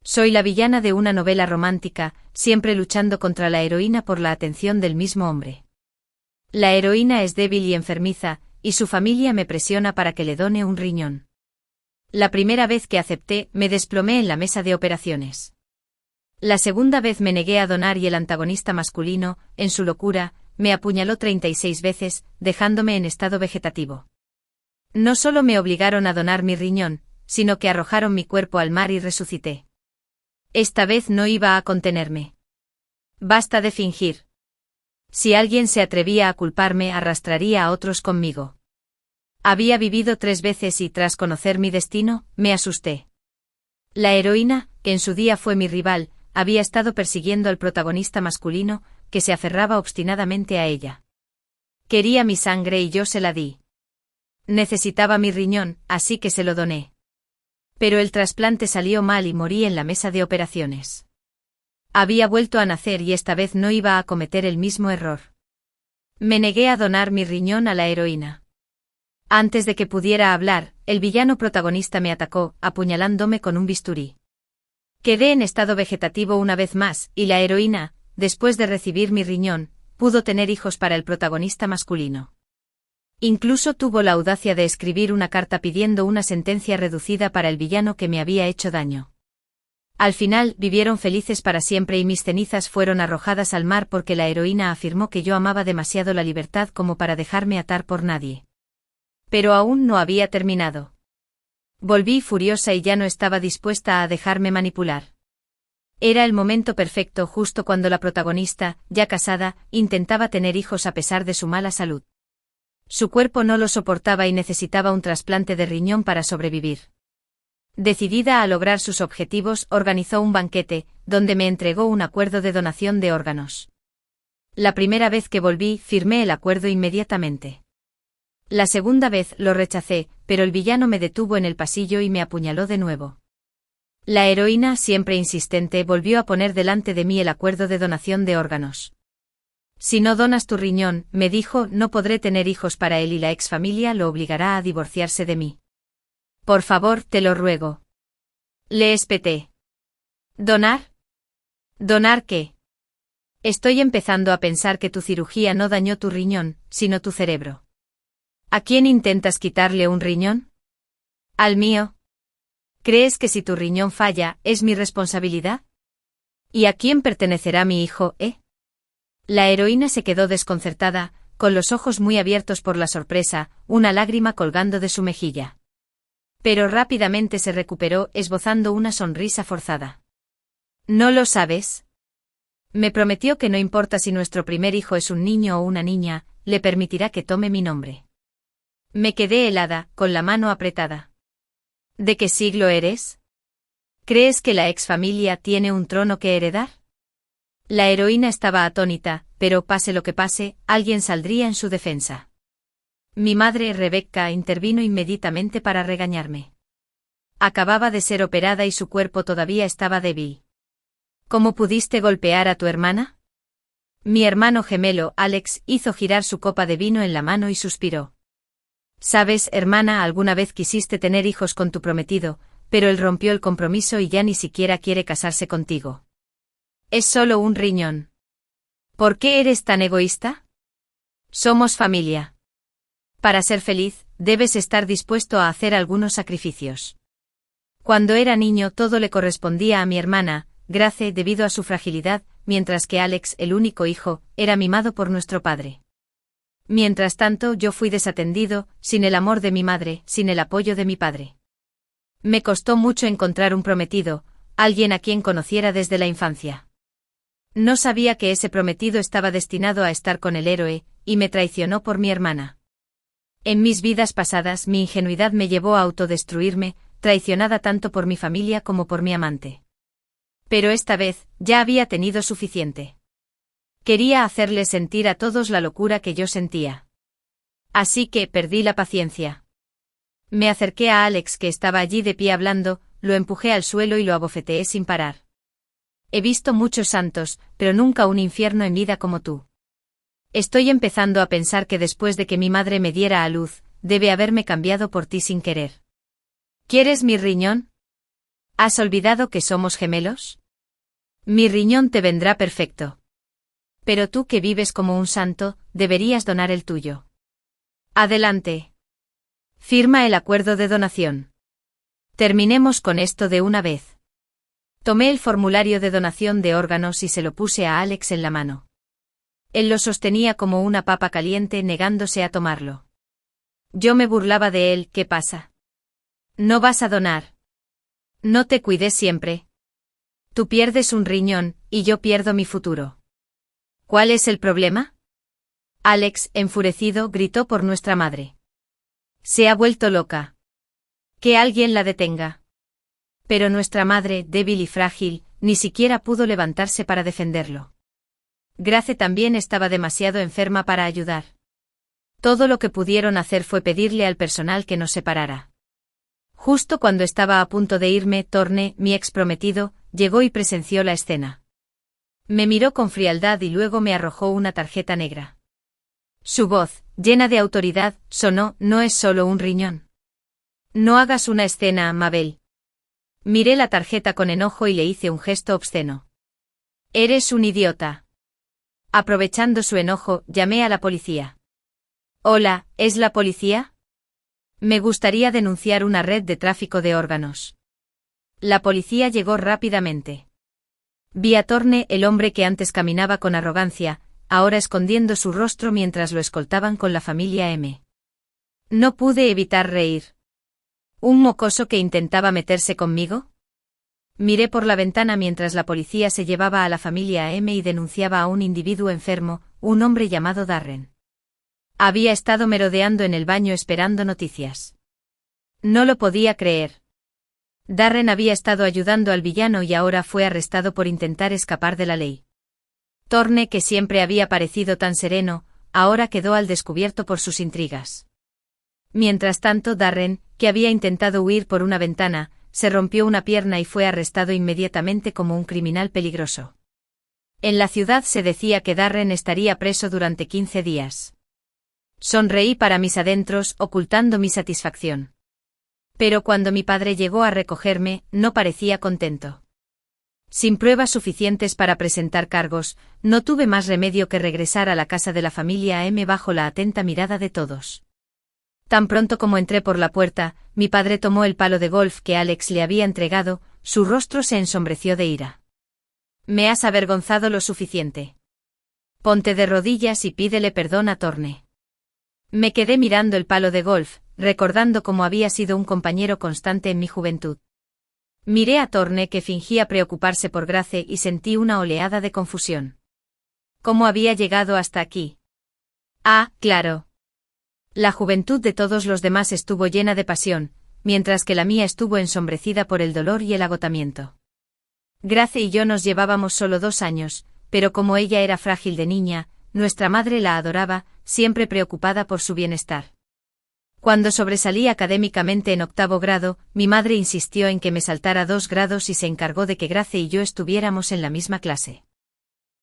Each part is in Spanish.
Soy la villana de una novela romántica, siempre luchando contra la heroína por la atención del mismo hombre. La heroína es débil y enfermiza, y su familia me presiona para que le done un riñón. La primera vez que acepté, me desplomé en la mesa de operaciones. La segunda vez me negué a donar y el antagonista masculino, en su locura, me apuñaló 36 veces, dejándome en estado vegetativo. No solo me obligaron a donar mi riñón, sino que arrojaron mi cuerpo al mar y resucité. Esta vez no iba a contenerme. Basta de fingir. Si alguien se atrevía a culparme, arrastraría a otros conmigo. Había vivido 3 veces y, tras conocer mi destino, me asusté. La heroína, que en su día fue mi rival, había estado persiguiendo al protagonista masculino, que se aferraba obstinadamente a ella. Quería mi sangre y yo se la di. Necesitaba mi riñón, así que se lo doné. Pero el trasplante salió mal y morí en la mesa de operaciones. Había vuelto a nacer y esta vez no iba a cometer el mismo error. Me negué a donar mi riñón a la heroína. Antes de que pudiera hablar, el villano protagonista me atacó, apuñalándome con un bisturí. Quedé en estado vegetativo una vez más, y la heroína, después de recibir mi riñón, pudo tener hijos para el protagonista masculino. Incluso tuvo la audacia de escribir una carta pidiendo una sentencia reducida para el villano que me había hecho daño. Al final, vivieron felices para siempre y mis cenizas fueron arrojadas al mar porque la heroína afirmó que yo amaba demasiado la libertad como para dejarme atar por nadie. Pero aún no había terminado. Volví furiosa y ya no estaba dispuesta a dejarme manipular. Era el momento perfecto justo cuando la protagonista, ya casada, intentaba tener hijos a pesar de su mala salud. Su cuerpo no lo soportaba y necesitaba un trasplante de riñón para sobrevivir. Decidida a lograr sus objetivos, organizó un banquete, donde me entregó un acuerdo de donación de órganos. La primera vez que volví, firmé el acuerdo inmediatamente. La segunda vez lo rechacé, pero el villano me detuvo en el pasillo y me apuñaló de nuevo. La heroína, siempre insistente, volvió a poner delante de mí el acuerdo de donación de órganos. Si no donas tu riñón, me dijo, no podré tener hijos para él y la exfamilia lo obligará a divorciarse de mí. Por favor, te lo ruego. Le espeté. ¿Donar? ¿Donar qué? Estoy empezando a pensar que tu cirugía no dañó tu riñón, sino tu cerebro. ¿A quién intentas quitarle un riñón? ¿Al mío? ¿Crees que si tu riñón falla, es mi responsabilidad? ¿Y a quién pertenecerá mi hijo, La heroína se quedó desconcertada, con los ojos muy abiertos por la sorpresa, una lágrima colgando de su mejilla. Pero rápidamente se recuperó, esbozando una sonrisa forzada. ¿No lo sabes? Me prometió que no importa si nuestro primer hijo es un niño o una niña, le permitirá que tome mi nombre. Me quedé helada, con la mano apretada. ¿De qué siglo eres? ¿Crees que la exfamilia tiene un trono que heredar? La heroína estaba atónita, pero pase lo que pase, alguien saldría en su defensa. Mi madre, Rebecca, intervino inmediatamente para regañarme. Acababa de ser operada y su cuerpo todavía estaba débil. ¿Cómo pudiste golpear a tu hermana? Mi hermano gemelo, Alex, hizo girar su copa de vino en la mano y suspiró. Sabes, hermana, alguna vez quisiste tener hijos con tu prometido, pero él rompió el compromiso y ya ni siquiera quiere casarse contigo. Es solo un riñón. ¿Por qué eres tan egoísta? Somos familia. Para ser feliz, debes estar dispuesto a hacer algunos sacrificios. Cuando era niño todo le correspondía a mi hermana, Grace, debido a su fragilidad, mientras que Alex, el único hijo, era mimado por nuestro padre. Mientras tanto yo fui desatendido, sin el amor de mi madre, sin el apoyo de mi padre. Me costó mucho encontrar un prometido, alguien a quien conociera desde la infancia. No sabía que ese prometido estaba destinado a estar con el héroe, y me traicionó por mi hermana. En mis vidas pasadas mi ingenuidad me llevó a autodestruirme, traicionada tanto por mi familia como por mi amante. Pero esta vez, ya había tenido suficiente. Quería hacerles sentir a todos la locura que yo sentía. Así que perdí la paciencia. Me acerqué a Alex, que estaba allí de pie hablando, lo empujé al suelo y lo abofeteé sin parar. He visto muchos santos, pero nunca un infierno en vida como tú. Estoy empezando a pensar que después de que mi madre me diera a luz, debe haberme cambiado por ti sin querer. ¿Quieres mi riñón? ¿Has olvidado que somos gemelos? Mi riñón te vendrá perfecto. Pero tú que vives como un santo, deberías donar el tuyo. Adelante. Firma el acuerdo de donación. Terminemos con esto de una vez. Tomé el formulario de donación de órganos y se lo puse a Alex en la mano. Él lo sostenía como una papa caliente negándose a tomarlo. Yo me burlaba de él. ¿Qué pasa? ¿No vas a donar? No te cuides siempre. Tú pierdes un riñón, y yo pierdo mi futuro. ¿Cuál es el problema? Alex, enfurecido, gritó por nuestra madre. Se ha vuelto loca. Que alguien la detenga. Pero nuestra madre, débil y frágil, ni siquiera pudo levantarse para defenderlo. Grace también estaba demasiado enferma para ayudar. Todo lo que pudieron hacer fue pedirle al personal que nos separara. Justo cuando estaba a punto de irme, Torne, mi ex prometido, llegó y presenció la escena. Me miró con frialdad y luego me arrojó una tarjeta negra. Su voz, llena de autoridad, sonó: no es solo un riñón. No hagas una escena, Mabel. Miré la tarjeta con enojo y le hice un gesto obsceno. Eres un idiota. Aprovechando su enojo, llamé a la policía. Hola, ¿es la policía? Me gustaría denunciar una red de tráfico de órganos. La policía llegó rápidamente. Vi a Torne, el hombre que antes caminaba con arrogancia, ahora escondiendo su rostro mientras lo escoltaban con la familia M. No pude evitar reír. ¿Un mocoso que intentaba meterse conmigo? Miré por la ventana mientras la policía se llevaba a la familia M y denunciaba a un individuo enfermo, un hombre llamado Darren. Había estado merodeando en el baño esperando noticias. No lo podía creer. Darren había estado ayudando al villano y ahora fue arrestado por intentar escapar de la ley. Torne, que siempre había parecido tan sereno, ahora quedó al descubierto por sus intrigas. Mientras tanto, Darren, que había intentado huir por una ventana, se rompió una pierna y fue arrestado inmediatamente como un criminal peligroso. En la ciudad se decía que Darren estaría preso durante 15 días. Sonreí para mis adentros, ocultando mi satisfacción. Pero cuando mi padre llegó a recogerme, no parecía contento. Sin pruebas suficientes para presentar cargos, no tuve más remedio que regresar a la casa de la familia M bajo la atenta mirada de todos. Tan pronto como entré por la puerta, mi padre tomó el palo de golf que Alex le había entregado, su rostro se ensombreció de ira. Me has avergonzado lo suficiente. Ponte de rodillas y pídele perdón a Torne. Me quedé mirando el palo de golf, recordando cómo había sido un compañero constante en mi juventud. Miré a Torne, que fingía preocuparse por Grace, y sentí una oleada de confusión. ¿Cómo había llegado hasta aquí? Ah, claro. La juventud de todos los demás estuvo llena de pasión, mientras que la mía estuvo ensombrecida por el dolor y el agotamiento. Grace y yo nos llevábamos solo 2 años, pero como ella era frágil de niña, nuestra madre la adoraba, siempre preocupada por su bienestar. Cuando sobresalí académicamente en 8º grado, mi madre insistió en que me saltara 2 grados y se encargó de que Grace y yo estuviéramos en la misma clase.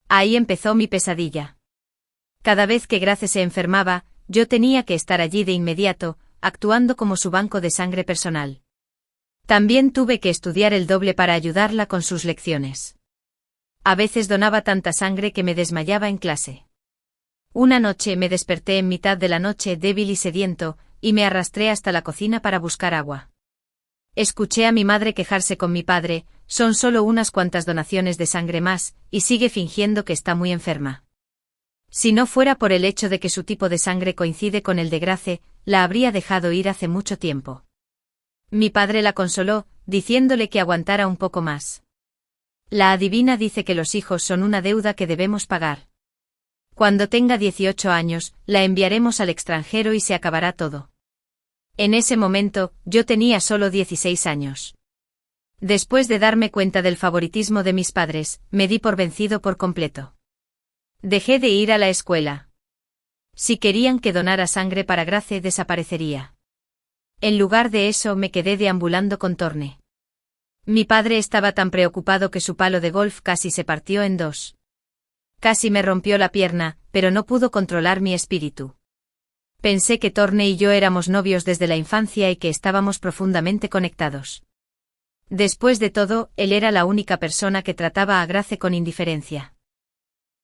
Ahí empezó mi pesadilla. Cada vez que Grace se enfermaba, yo tenía que estar allí de inmediato, actuando como su banco de sangre personal. También tuve que estudiar el doble para ayudarla con sus lecciones. A veces donaba tanta sangre que me desmayaba en clase. Una noche me desperté en mitad de la noche débil y sediento, y me arrastré hasta la cocina para buscar agua. Escuché a mi madre quejarse con mi padre: son solo unas cuantas donaciones de sangre más, y sigue fingiendo que está muy enferma. Si no fuera por el hecho de que su tipo de sangre coincide con el de Grace, la habría dejado ir hace mucho tiempo. Mi padre la consoló, diciéndole que aguantara un poco más. La adivina dice que los hijos son una deuda que debemos pagar. Cuando tenga 18 años, la enviaremos al extranjero y se acabará todo. En ese momento, yo tenía solo 16 años. Después de darme cuenta del favoritismo de mis padres, me di por vencido por completo. Dejé de ir a la escuela. Si querían que donara sangre para Grace, desaparecería. En lugar de eso, me quedé deambulando con Torne. Mi padre estaba tan preocupado que su palo de golf casi se partió en 2. Casi me rompió la pierna, pero no pudo controlar mi espíritu. Pensé que Torne y yo éramos novios desde la infancia y que estábamos profundamente conectados. Después de todo, él era la única persona que trataba a Grace con indiferencia.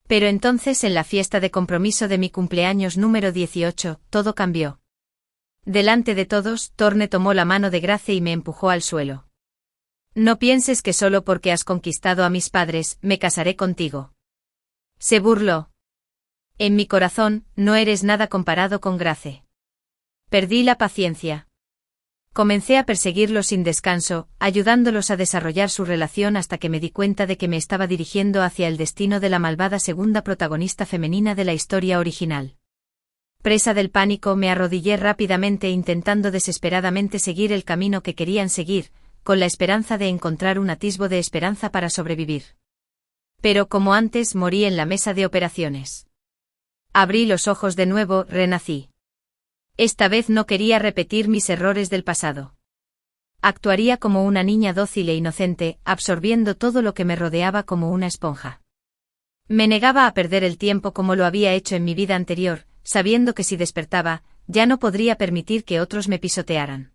Pero entonces en la fiesta de compromiso de mi cumpleaños número 18, todo cambió. Delante de todos, Thorne tomó la mano de Grace y me empujó al suelo. No pienses que solo porque has conquistado a mis padres, me casaré contigo. Se burló. En mi corazón, no eres nada comparado con Grace. Perdí la paciencia. Comencé a perseguirlos sin descanso, ayudándolos a desarrollar su relación hasta que me di cuenta de que me estaba dirigiendo hacia el destino de la malvada segunda protagonista femenina de la historia original. Presa del pánico, me arrodillé rápidamente intentando desesperadamente seguir el camino que querían seguir, con la esperanza de encontrar un atisbo de esperanza para sobrevivir. Pero como antes, morí en la mesa de operaciones. Abrí los ojos de nuevo, renací. Esta vez no quería repetir mis errores del pasado. Actuaría como una niña dócil e inocente, absorbiendo todo lo que me rodeaba como una esponja. Me negaba a perder el tiempo como lo había hecho en mi vida anterior, sabiendo que si despertaba, ya no podría permitir que otros me pisotearan.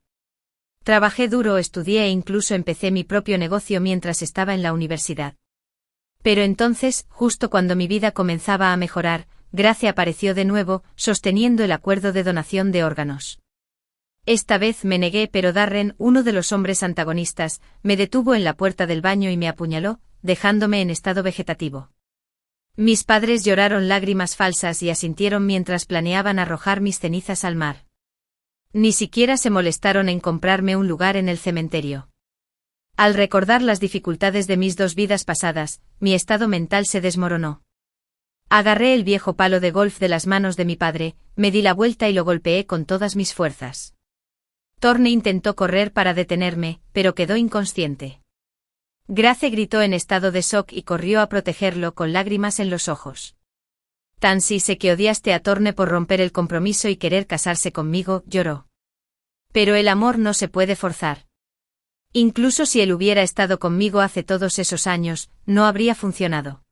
Trabajé duro, estudié e incluso empecé mi propio negocio mientras estaba en la universidad. Pero entonces, justo cuando mi vida comenzaba a mejorar, Grace apareció de nuevo, sosteniendo el acuerdo de donación de órganos. Esta vez me negué, pero Darren, uno de los hombres antagonistas, me detuvo en la puerta del baño y me apuñaló, dejándome en estado vegetativo. Mis padres lloraron lágrimas falsas y asintieron mientras planeaban arrojar mis cenizas al mar. Ni siquiera se molestaron en comprarme un lugar en el cementerio. Al recordar las dificultades de mis dos vidas pasadas, mi estado mental se desmoronó. Agarré el viejo palo de golf de las manos de mi padre, me di la vuelta y lo golpeé con todas mis fuerzas. Thorne intentó correr para detenerme, pero quedó inconsciente. Grace gritó en estado de shock y corrió a protegerlo con lágrimas en los ojos. Tansy, sé que odiaste a Thorne por romper el compromiso y querer casarse conmigo, lloró. Pero el amor no se puede forzar. Incluso si él hubiera estado conmigo hace todos esos años, no habría funcionado.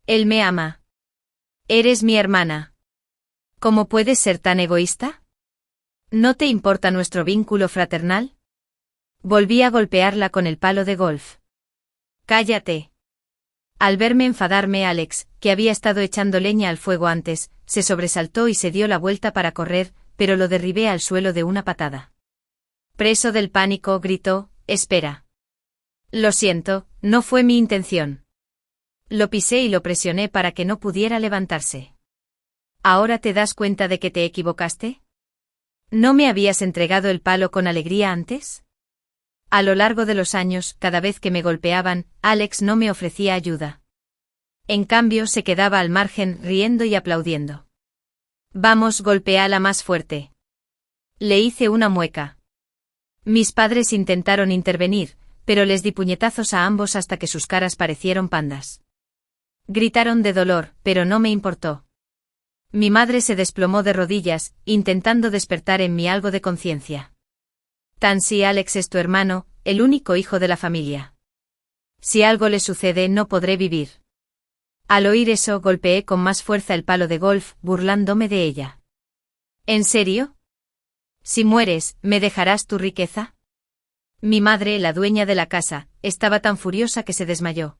Él me ama. Eres mi hermana. ¿Cómo puedes ser tan egoísta? ¿No te importa nuestro vínculo fraternal? Volví a golpearla con el palo de golf. Cállate. Al verme enfadarme, Alex, que había estado echando leña al fuego antes, se sobresaltó y se dio la vuelta para correr, pero lo derribé al suelo de una patada. Preso del pánico, gritó, espera. Lo siento, no fue mi intención. Lo pisé y lo presioné para que no pudiera levantarse. ¿Ahora te das cuenta de que te equivocaste? ¿No me habías entregado el palo con alegría antes? A lo largo de los años, cada vez que me golpeaban, Alex no me ofrecía ayuda. En cambio, se quedaba al margen, riendo y aplaudiendo. Vamos, golpéala más fuerte. Le hice una mueca. Mis padres intentaron intervenir, pero les di puñetazos a ambos hasta que sus caras parecieron pandas. Gritaron de dolor, pero no me importó. Mi madre se desplomó de rodillas, intentando despertar en mí algo de conciencia. Tansy, Alex es tu hermano, el único hijo de la familia. Si algo le sucede, no podré vivir. Al oír eso, golpeé con más fuerza el palo de golf, burlándome de ella. ¿En serio? Si mueres, ¿me dejarás tu riqueza? Mi madre, la dueña de la casa, estaba tan furiosa que se desmayó.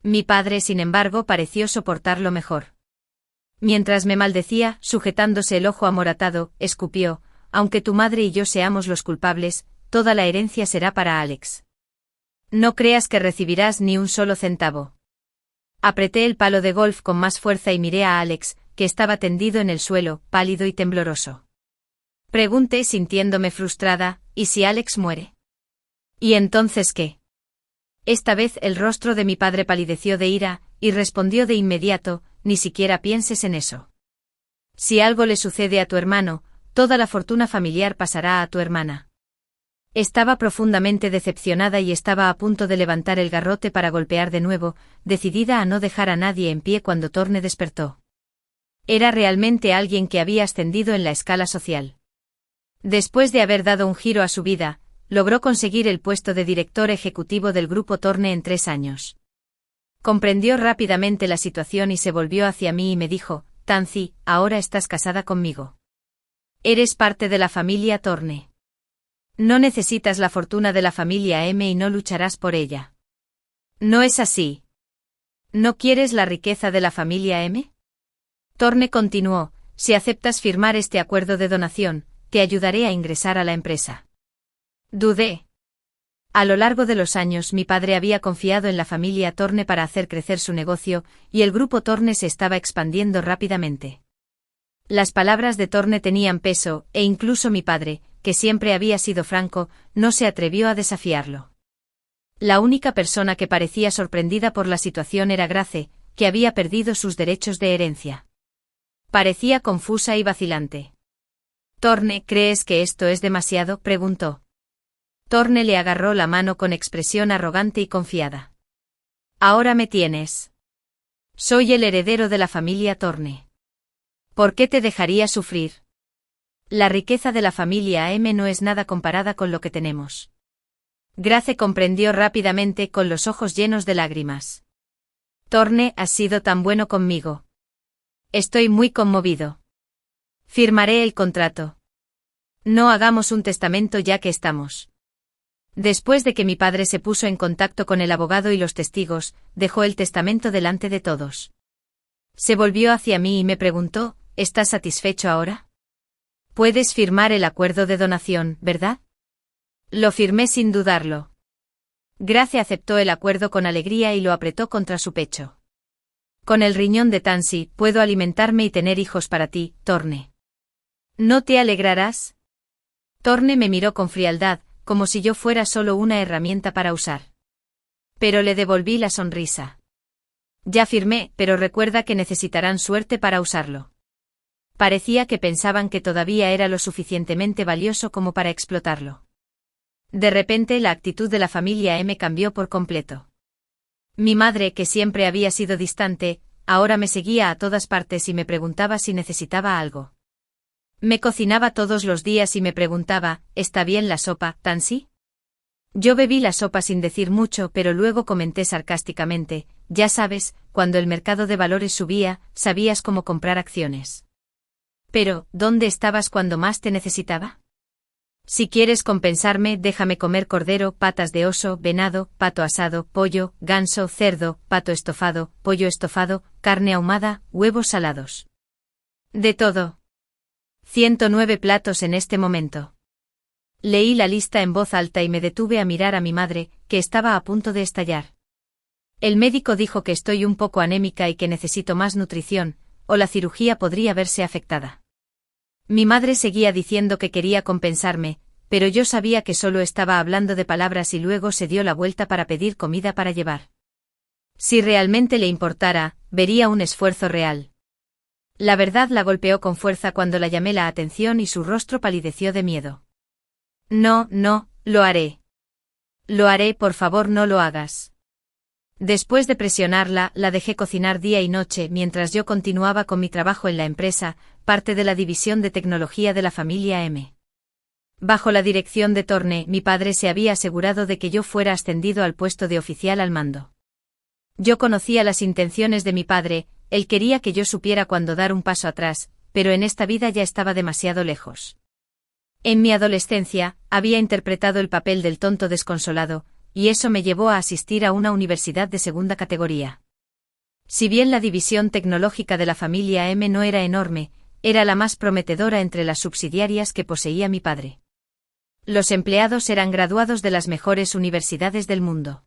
Mi padre, sin embargo, pareció soportarlo mejor. Mientras me maldecía, sujetándose el ojo amoratado, escupió, aunque tu madre y yo seamos los culpables, toda la herencia será para Alex. No creas que recibirás ni un solo centavo. Apreté el palo de golf con más fuerza y miré a Alex, que estaba tendido en el suelo, pálido y tembloroso. Pregunté sintiéndome frustrada, ¿y si Alex muere? ¿Y entonces qué? Esta vez el rostro de mi padre palideció de ira, y respondió de inmediato, ni siquiera pienses en eso. Si algo le sucede a tu hermano, toda la fortuna familiar pasará a tu hermana. Estaba profundamente decepcionada y estaba a punto de levantar el garrote para golpear de nuevo, decidida a no dejar a nadie en pie cuando Thorne despertó. Era realmente alguien que había ascendido en la escala social. Después de haber dado un giro a su vida, logró conseguir el puesto de director ejecutivo del grupo Thorne en 3 años. Comprendió rápidamente la situación y se volvió hacia mí y me dijo, Tansy, ahora estás casada conmigo. Eres parte de la familia Thorne. No necesitas la fortuna de la familia M y no lucharás por ella. No es así. ¿No quieres la riqueza de la familia M? Thorne continuó, si aceptas firmar este acuerdo de donación, te ayudaré a ingresar a la empresa. Dudé. A lo largo de los años mi padre había confiado en la familia Thorne para hacer crecer su negocio, y el grupo Thorne se estaba expandiendo rápidamente. Las palabras de Thorne tenían peso, e incluso mi padre, que siempre había sido franco, no se atrevió a desafiarlo. La única persona que parecía sorprendida por la situación era Grace, que había perdido sus derechos de herencia. Parecía confusa y vacilante. «Thorne, ¿crees que esto es demasiado?», preguntó. Thorne le agarró la mano con expresión arrogante y confiada. «Ahora me tienes. Soy el heredero de la familia Thorne. ¿Por qué te dejaría sufrir? La riqueza de la familia M no es nada comparada con lo que tenemos». Grace comprendió rápidamente con los ojos llenos de lágrimas. «Thorne, has sido tan bueno conmigo. Estoy muy conmovido. Firmaré el contrato. No hagamos un testamento ya que estamos». Después de que mi padre se puso en contacto con el abogado y los testigos, dejó el testamento delante de todos. Se volvió hacia mí y me preguntó, ¿estás satisfecho ahora? Puedes firmar el acuerdo de donación, ¿verdad? Lo firmé sin dudarlo. Grace aceptó el acuerdo con alegría y lo apretó contra su pecho. Con el riñón de Tansy, puedo alimentarme y tener hijos para ti, Thorne. ¿No te alegrarás? Thorne me miró con frialdad, como si yo fuera solo una herramienta para usar. Pero le devolví la sonrisa. Ya firmé, pero recuerda que necesitarán suerte para usarlo. Parecía que pensaban que todavía era lo suficientemente valioso como para explotarlo. De repente la actitud de la familia M cambió por completo. Mi madre, que siempre había sido distante, ahora me seguía a todas partes y me preguntaba si necesitaba algo. Me cocinaba todos los días y me preguntaba, ¿está bien la sopa, Tansy? Yo bebí la sopa sin decir mucho, pero luego comenté sarcásticamente, ya sabes, cuando el mercado de valores subía, sabías cómo comprar acciones. Pero, ¿dónde estabas cuando más te necesitaba? Si quieres compensarme, déjame comer cordero, patas de oso, venado, pato asado, pollo, ganso, cerdo, pato estofado, pollo estofado, carne ahumada, huevos salados. De todo. 109 platos en este momento. Leí la lista en voz alta y me detuve a mirar a mi madre, que estaba a punto de estallar. El médico dijo que estoy un poco anémica y que necesito más nutrición, o la cirugía podría verse afectada. Mi madre seguía diciendo que quería compensarme, pero yo sabía que solo estaba hablando de palabras y luego se dio la vuelta para pedir comida para llevar. Si realmente le importara, vería un esfuerzo real. La verdad la golpeó con fuerza cuando la llamé la atención y su rostro palideció de miedo. No, lo haré. Lo haré, por favor, no lo hagas. Después de presionarla, la dejé cocinar día y noche mientras yo continuaba con mi trabajo en la empresa, parte de la división de tecnología de la familia M. Bajo la dirección de Thorne, mi padre se había asegurado de que yo fuera ascendido al puesto de oficial al mando. Yo conocía las intenciones de mi padre, él quería que yo supiera cuándo dar un paso atrás, pero en esta vida ya estaba demasiado lejos. En mi adolescencia, había interpretado el papel del tonto desconsolado, y eso me llevó a asistir a una universidad de segunda categoría. Si bien la división tecnológica de la familia M no era enorme, era la más prometedora entre las subsidiarias que poseía mi padre. Los empleados eran graduados de las mejores universidades del mundo.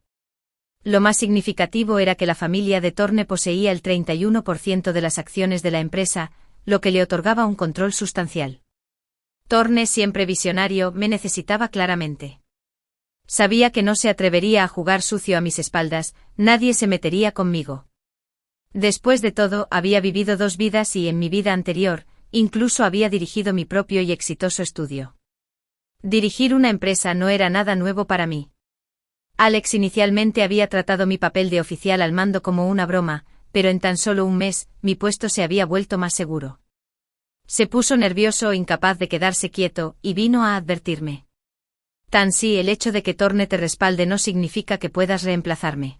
Lo más significativo era que la familia de Thorne poseía el 31% de las acciones de la empresa, lo que le otorgaba un control sustancial. Thorne, siempre visionario, me necesitaba claramente. Sabía que no se atrevería a jugar sucio a mis espaldas, nadie se metería conmigo. Después de todo, había vivido 2 vidas y en mi vida anterior, incluso había dirigido mi propio y exitoso estudio. Dirigir una empresa no era nada nuevo para mí. Alex inicialmente había tratado mi papel de oficial al mando como una broma, pero en tan solo un mes, mi puesto se había vuelto más seguro. Se puso nervioso o incapaz de quedarse quieto, y vino a advertirme. Tansy, el hecho de que Thorne te respalde no significa que puedas reemplazarme.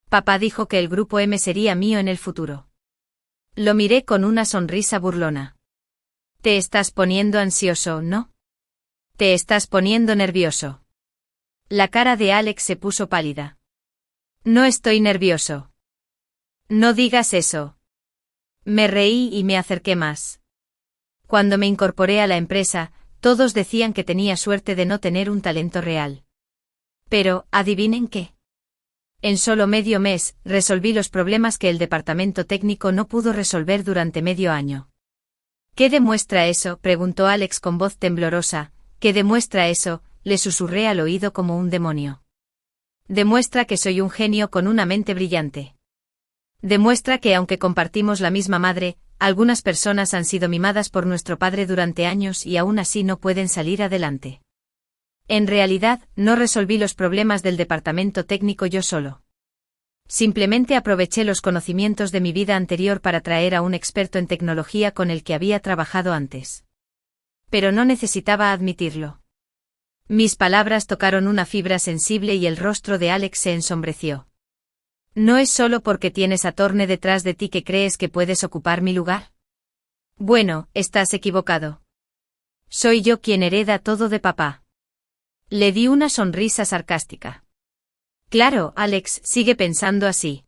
Papá dijo que el grupo M sería mío en el futuro. Lo miré con una sonrisa burlona. Te estás poniendo ansioso, ¿no? Te estás poniendo nervioso. La cara de Alex se puso pálida. No estoy nervioso. No digas eso. Me reí y me acerqué más. Cuando me incorporé a la empresa, todos decían que tenía suerte de no tener un talento real. Pero, ¿adivinen qué? En solo medio mes, resolví los problemas que el departamento técnico no pudo resolver durante medio año. ¿Qué demuestra eso?, preguntó Alex con voz temblorosa. ¿Qué demuestra eso?, le susurré al oído como un demonio. Demuestra que soy un genio con una mente brillante. Demuestra que aunque compartimos la misma madre, algunas personas han sido mimadas por nuestro padre durante años y aún así no pueden salir adelante. En realidad, no resolví los problemas del departamento técnico yo solo. Simplemente aproveché los conocimientos de mi vida anterior para traer a un experto en tecnología con el que había trabajado antes. Pero no necesitaba admitirlo. Mis palabras tocaron una fibra sensible y el rostro de Alex se ensombreció. ¿No es solo porque tienes a Thorne detrás de ti que crees que puedes ocupar mi lugar? Bueno, estás equivocado. Soy yo quien hereda todo de papá. Le di una sonrisa sarcástica. Claro, Alex, sigue pensando así.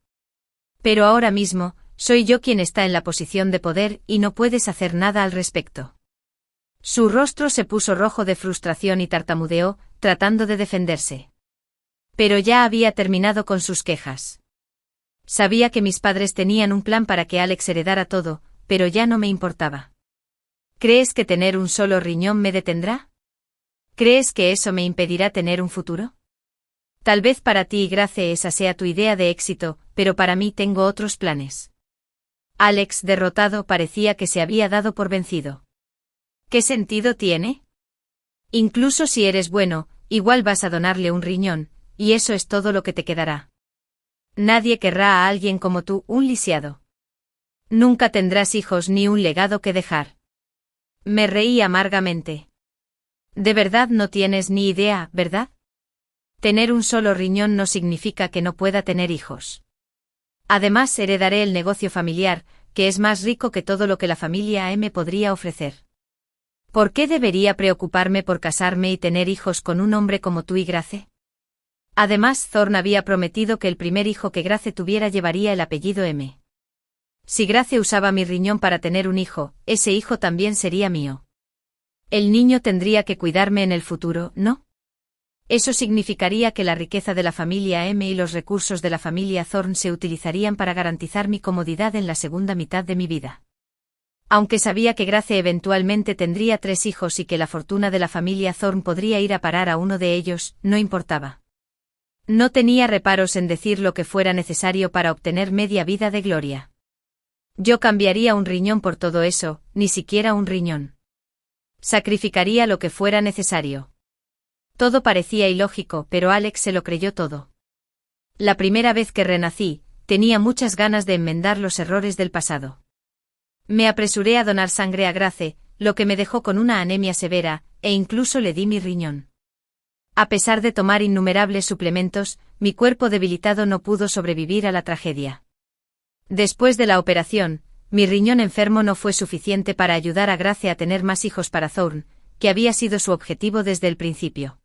Pero ahora mismo, soy yo quien está en la posición de poder y no puedes hacer nada al respecto. Su rostro se puso rojo de frustración y tartamudeó, tratando de defenderse. Pero ya había terminado con sus quejas. Sabía que mis padres tenían un plan para que Alex heredara todo, pero ya no me importaba. ¿Crees que tener un solo riñón me detendrá? ¿Crees que eso me impedirá tener un futuro? Tal vez para ti y Grace esa sea tu idea de éxito, pero para mí tengo otros planes. Alex, derrotado, parecía que se había dado por vencido. ¿Qué sentido tiene? Incluso si eres bueno, igual vas a donarle un riñón, y eso es todo lo que te quedará. Nadie querrá a alguien como tú, un lisiado. Nunca tendrás hijos ni un legado que dejar. Me reí amargamente. De verdad no tienes ni idea, ¿verdad? Tener un solo riñón no significa que no pueda tener hijos. Además, heredaré el negocio familiar, que es más rico que todo lo que la familia me podría ofrecer. ¿Por qué debería preocuparme por casarme y tener hijos con un hombre como tú y Grace? Además, Thorne había prometido que el primer hijo que Grace tuviera llevaría el apellido M. Si Grace usaba mi riñón para tener un hijo, ese hijo también sería mío. El niño tendría que cuidarme en el futuro, ¿no? Eso significaría que la riqueza de la familia M y los recursos de la familia Thorne se utilizarían para garantizar mi comodidad en la segunda mitad de mi vida. Aunque sabía que Grace eventualmente tendría 3 hijos y que la fortuna de la familia Thorne podría ir a parar a uno de ellos, no importaba. No tenía reparos en decir lo que fuera necesario para obtener media vida de gloria. Yo cambiaría un riñón por todo eso, ni siquiera un riñón. Sacrificaría lo que fuera necesario. Todo parecía ilógico, pero Alex se lo creyó todo. La primera vez que renací, tenía muchas ganas de enmendar los errores del pasado. Me apresuré a donar sangre a Grace, lo que me dejó con una anemia severa, e incluso le di mi riñón. A pesar de tomar innumerables suplementos, mi cuerpo debilitado no pudo sobrevivir a la tragedia. Después de la operación, mi riñón enfermo no fue suficiente para ayudar a Grace a tener más hijos para Thorne, que había sido su objetivo desde el principio.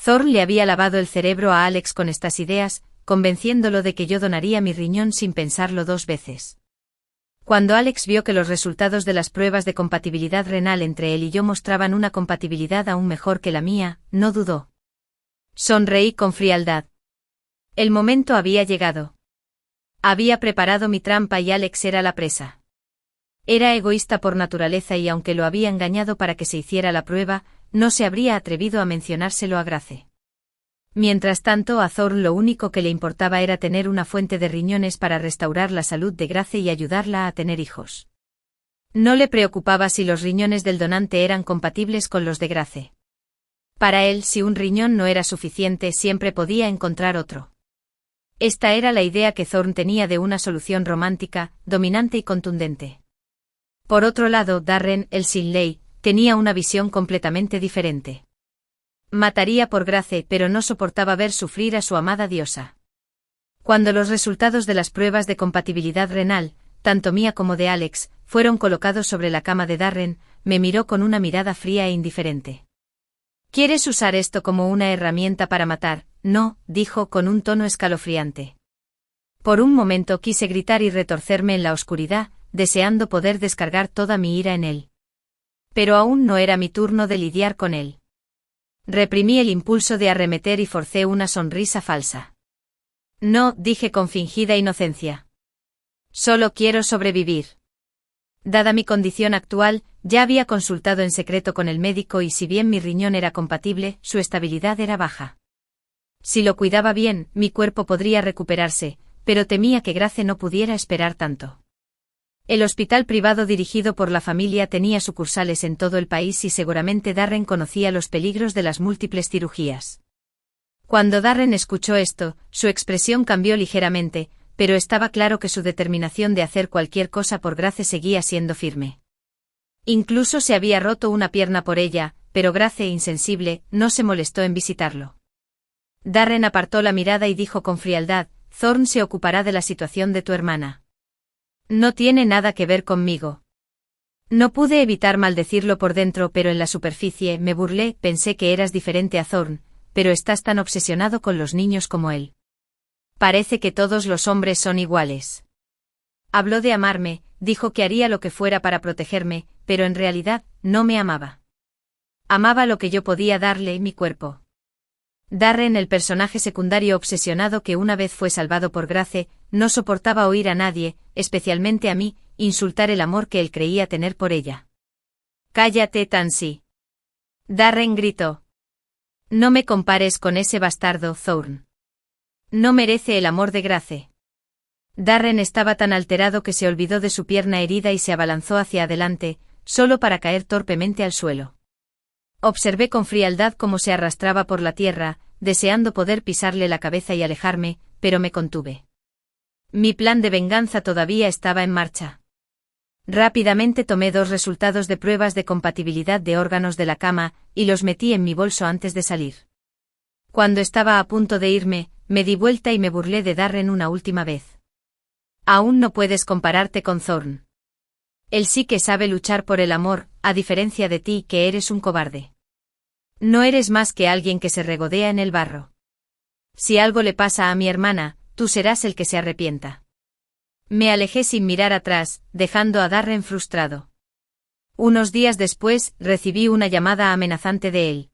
Thorne le había lavado el cerebro a Alex con estas ideas, convenciéndolo de que yo donaría mi riñón sin pensarlo 2 veces. Cuando Alex vio que los resultados de las pruebas de compatibilidad renal entre él y yo mostraban una compatibilidad aún mejor que la mía, no dudó. Sonreí con frialdad. El momento había llegado. Había preparado mi trampa y Alex era la presa. Era egoísta por naturaleza y aunque lo había engañado para que se hiciera la prueba, no se habría atrevido a mencionárselo a Grace. Mientras tanto, a Thorne lo único que le importaba era tener una fuente de riñones para restaurar la salud de Grace y ayudarla a tener hijos. No le preocupaba si los riñones del donante eran compatibles con los de Grace. Para él, si un riñón no era suficiente, siempre podía encontrar otro. Esta era la idea que Thorne tenía de una solución romántica, dominante y contundente. Por otro lado, Darren, el sin ley, tenía una visión completamente diferente. Mataría por Grace, pero no soportaba ver sufrir a su amada diosa. Cuando los resultados de las pruebas de compatibilidad renal, tanto mía como de Alex, fueron colocados sobre la cama de Darren, me miró con una mirada fría e indiferente. ¿Quieres usar esto como una herramienta para matar? No, dijo con un tono escalofriante. Por un momento quise gritar y retorcerme en la oscuridad, deseando poder descargar toda mi ira en él. Pero aún no era mi turno de lidiar con él. Reprimí el impulso de arremeter y forcé una sonrisa falsa. No, dije con fingida inocencia. Solo quiero sobrevivir. Dada mi condición actual, ya había consultado en secreto con el médico y si bien mi riñón era compatible, su estabilidad era baja. Si lo cuidaba bien, mi cuerpo podría recuperarse, pero temía que Grace no pudiera esperar tanto. El hospital privado dirigido por la familia tenía sucursales en todo el país y seguramente Darren conocía los peligros de las múltiples cirugías. Cuando Darren escuchó esto, su expresión cambió ligeramente, pero estaba claro que su determinación de hacer cualquier cosa por Grace seguía siendo firme. Incluso se había roto una pierna por ella, pero Grace, insensible, no se molestó en visitarlo. Darren apartó la mirada y dijo con frialdad: Thorn se ocupará de la situación de tu hermana. No tiene nada que ver conmigo. No pude evitar maldecirlo por dentro, pero en la superficie me burlé, pensé que eras diferente a Thorn, pero estás tan obsesionado con los niños como él. Parece que todos los hombres son iguales. Habló de amarme, dijo que haría lo que fuera para protegerme, pero en realidad, no me amaba. Amaba lo que yo podía darle, mi cuerpo. Darren, el personaje secundario obsesionado que una vez fue salvado por Grace, no soportaba oír a nadie, especialmente a mí, insultar el amor que él creía tener por ella. «Cállate, Tansy». Darren gritó. «No me compares con ese bastardo, Thorn. No merece el amor de Grace». Darren estaba tan alterado que se olvidó de su pierna herida y se abalanzó hacia adelante, solo para caer torpemente al suelo. Observé con frialdad cómo se arrastraba por la tierra, deseando poder pisarle la cabeza y alejarme, pero me contuve. Mi plan de venganza todavía estaba en marcha. Rápidamente tomé 2 resultados de pruebas de compatibilidad de órganos de la cama, y los metí en mi bolso antes de salir. Cuando estaba a punto de irme, me di vuelta y me burlé de Darren una última vez. Aún no puedes compararte con Thorn. Él sí que sabe luchar por el amor, a diferencia de ti, que eres un cobarde. No eres más que alguien que se regodea en el barro. Si algo le pasa a mi hermana, tú serás el que se arrepienta. Me alejé sin mirar atrás, dejando a Darren frustrado. Unos días después, recibí una llamada amenazante de él.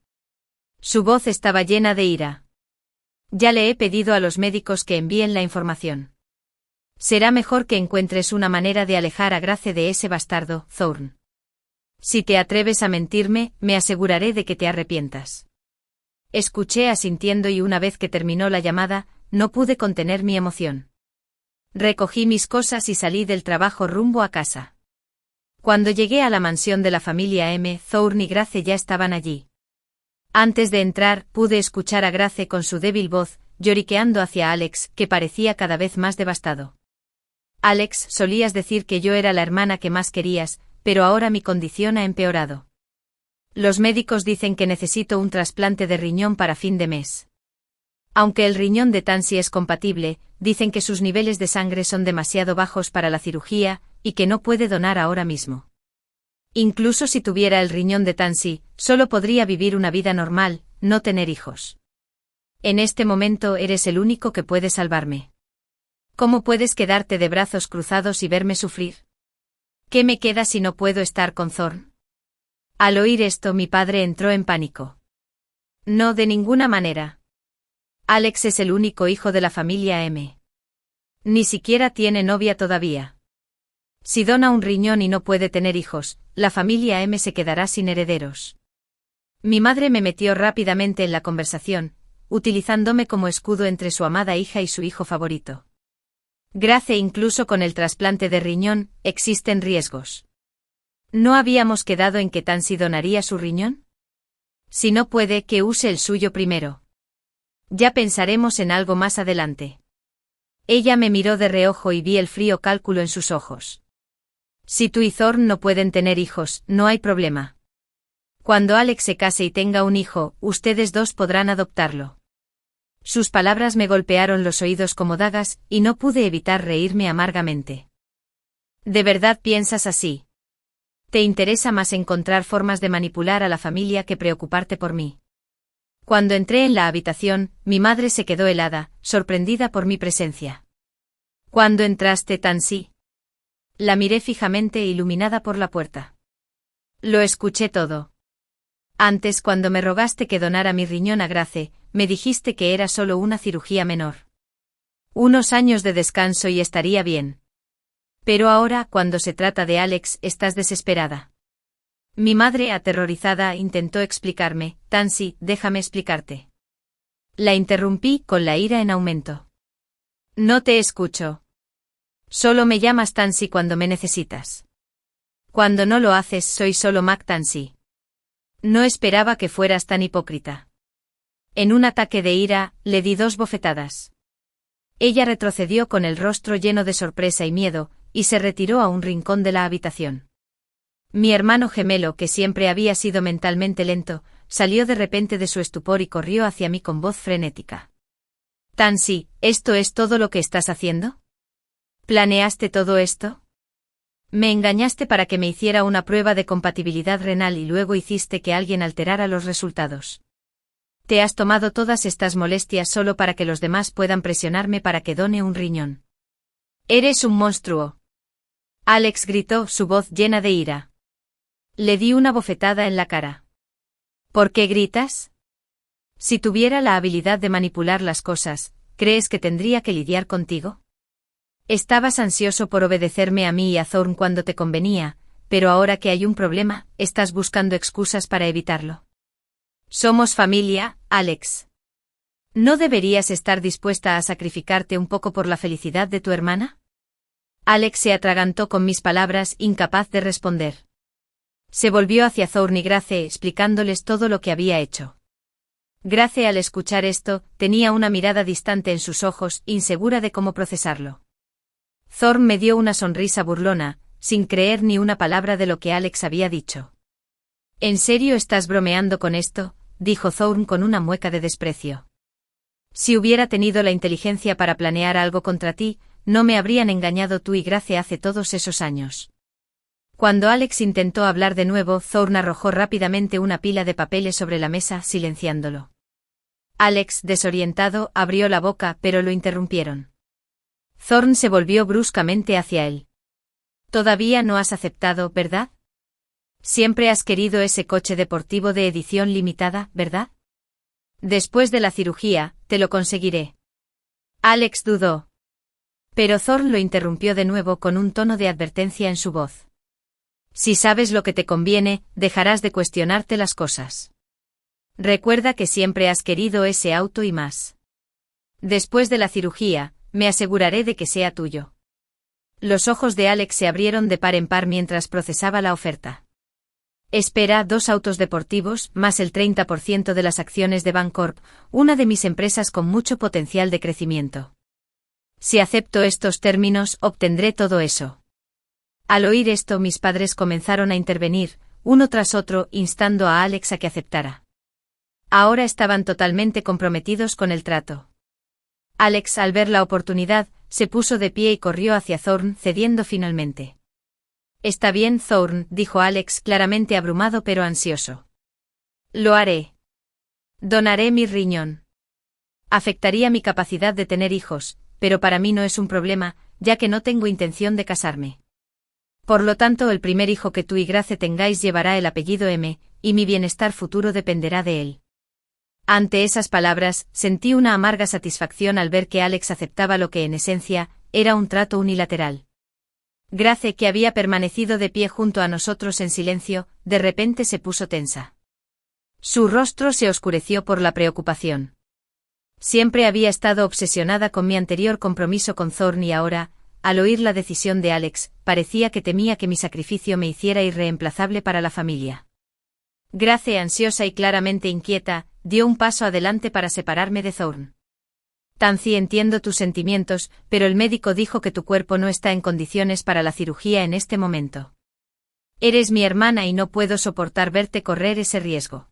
Su voz estaba llena de ira. Ya le he pedido a los médicos que envíen la información. Será mejor que encuentres una manera de alejar a Grace de ese bastardo, Thorn. Si te atreves a mentirme, me aseguraré de que te arrepientas. Escuché asintiendo y una vez que terminó la llamada, no pude contener mi emoción. Recogí mis cosas y salí del trabajo rumbo a casa. Cuando llegué a la mansión de la familia M, Thorn y Grace ya estaban allí. Antes de entrar, pude escuchar a Grace con su débil voz, lloriqueando hacia Alex, que parecía cada vez más devastado. Alex, solías decir que yo era la hermana que más querías, pero ahora mi condición ha empeorado. Los médicos dicen que necesito un trasplante de riñón para fin de mes. Aunque el riñón de Tansy es compatible, dicen que sus niveles de sangre son demasiado bajos para la cirugía, y que no puede donar ahora mismo. Incluso si tuviera el riñón de Tansy, solo podría vivir una vida normal, no tener hijos. En este momento eres el único que puede salvarme. ¿Cómo puedes quedarte de brazos cruzados y verme sufrir? ¿Qué me queda si no puedo estar con Thorn? Al oír esto, mi padre entró en pánico. No, de ninguna manera. Alex es el único hijo de la familia M. Ni siquiera tiene novia todavía. Si dona un riñón y no puede tener hijos, la familia M se quedará sin herederos. Mi madre me metió rápidamente en la conversación, utilizándome como escudo entre su amada hija y su hijo favorito. Grace, incluso con el trasplante de riñón, existen riesgos. ¿No habíamos quedado en que Tansy donaría su riñón? Si no puede, que use el suyo primero. Ya pensaremos en algo más adelante. Ella me miró de reojo y vi el frío cálculo en sus ojos. Si tú y Thorn no pueden tener hijos, no hay problema. Cuando Alex se case y tenga un hijo, ustedes 2 podrán adoptarlo. Sus palabras me golpearon los oídos como dagas, y no pude evitar reírme amargamente. ¿De verdad piensas así? ¿Te interesa más encontrar formas de manipular a la familia que preocuparte por mí? Cuando entré en la habitación, mi madre se quedó helada, sorprendida por mi presencia. ¿Cuándo entraste, Tansy? La miré fijamente iluminada por la puerta. Lo escuché todo. Antes, cuando me rogaste que donara mi riñón a Grace, me dijiste que era solo una cirugía menor. Unos años de descanso y estaría bien. Pero ahora, cuando se trata de Alex, estás desesperada. Mi madre, aterrorizada, intentó explicarme. Tansy, déjame explicarte. La interrumpí con la ira en aumento. No te escucho. Solo me llamas Tansy cuando me necesitas. Cuando no lo haces, soy solo Mac Tansy. No esperaba que fueras tan hipócrita. En un ataque de ira, le di 2 bofetadas. Ella retrocedió con el rostro lleno de sorpresa y miedo, y se retiró a un rincón de la habitación. Mi hermano gemelo, que siempre había sido mentalmente lento, salió de repente de su estupor y corrió hacia mí con voz frenética. Tansy, ¿esto es todo lo que estás haciendo? ¿Planeaste todo esto? Me engañaste para que me hiciera una prueba de compatibilidad renal y luego hiciste que alguien alterara los resultados. Te has tomado todas estas molestias solo para que los demás puedan presionarme para que done un riñón. Eres un monstruo. Alex gritó, su voz llena de ira. Le di una bofetada en la cara. ¿Por qué gritas? Si tuviera la habilidad de manipular las cosas, ¿crees que tendría que lidiar contigo? Estabas ansioso por obedecerme a mí y a Thorne cuando te convenía, pero ahora que hay un problema, estás buscando excusas para evitarlo. Somos familia, Alex. ¿No deberías estar dispuesta a sacrificarte un poco por la felicidad de tu hermana? Alex se atragantó con mis palabras, incapaz de responder. Se volvió hacia Thorne y Grace explicándoles todo lo que había hecho. Grace, al escuchar esto, tenía una mirada distante en sus ojos, insegura de cómo procesarlo. Thorne me dio una sonrisa burlona, sin creer ni una palabra de lo que Alex había dicho. ¿En serio estás bromeando con esto?, dijo Thorne con una mueca de desprecio. Si hubiera tenido la inteligencia para planear algo contra ti, no me habrían engañado tú y Grace hace todos esos años. Cuando Alex intentó hablar de nuevo, Thorne arrojó rápidamente una pila de papeles sobre la mesa, silenciándolo. Alex, desorientado, abrió la boca, pero lo interrumpieron. Thorne se volvió bruscamente hacia él. Todavía no has aceptado, ¿verdad? Siempre has querido ese coche deportivo de edición limitada, ¿verdad? Después de la cirugía, te lo conseguiré. Alex dudó. Pero Thorne lo interrumpió de nuevo con un tono de advertencia en su voz. Si sabes lo que te conviene, dejarás de cuestionarte las cosas. Recuerda que siempre has querido ese auto y más. Después de la cirugía, me aseguraré de que sea tuyo. Los ojos de Alex se abrieron de par en par mientras procesaba la oferta. Espera, 2 autos deportivos, más el 30% de las acciones de Bancorp, una de mis empresas con mucho potencial de crecimiento. Si acepto estos términos, obtendré todo eso. Al oír esto, mis padres comenzaron a intervenir, uno tras otro, instando a Alex a que aceptara. Ahora estaban totalmente comprometidos con el trato. Alex, al ver la oportunidad, se puso de pie y corrió hacia Thorne, cediendo finalmente. Está bien, Thorne, dijo Alex, claramente abrumado pero ansioso. Lo haré. Donaré mi riñón. Afectaría mi capacidad de tener hijos, pero para mí no es un problema, ya que no tengo intención de casarme. Por lo tanto, el primer hijo que tú y Grace tengáis llevará el apellido M, y mi bienestar futuro dependerá de él. Ante esas palabras, sentí una amarga satisfacción al ver que Alex aceptaba lo que en esencia era un trato unilateral. Grace, que había permanecido de pie junto a nosotros en silencio, de repente se puso tensa. Su rostro se oscureció por la preocupación. Siempre había estado obsesionada con mi anterior compromiso con Thorne y ahora, al oír la decisión de Alex, parecía que temía que mi sacrificio me hiciera irreemplazable para la familia. Grace, ansiosa y claramente inquieta, dio un paso adelante para separarme de Thorne. Tansy, entiendo tus sentimientos, pero el médico dijo que tu cuerpo no está en condiciones para la cirugía en este momento. Eres mi hermana y no puedo soportar verte correr ese riesgo.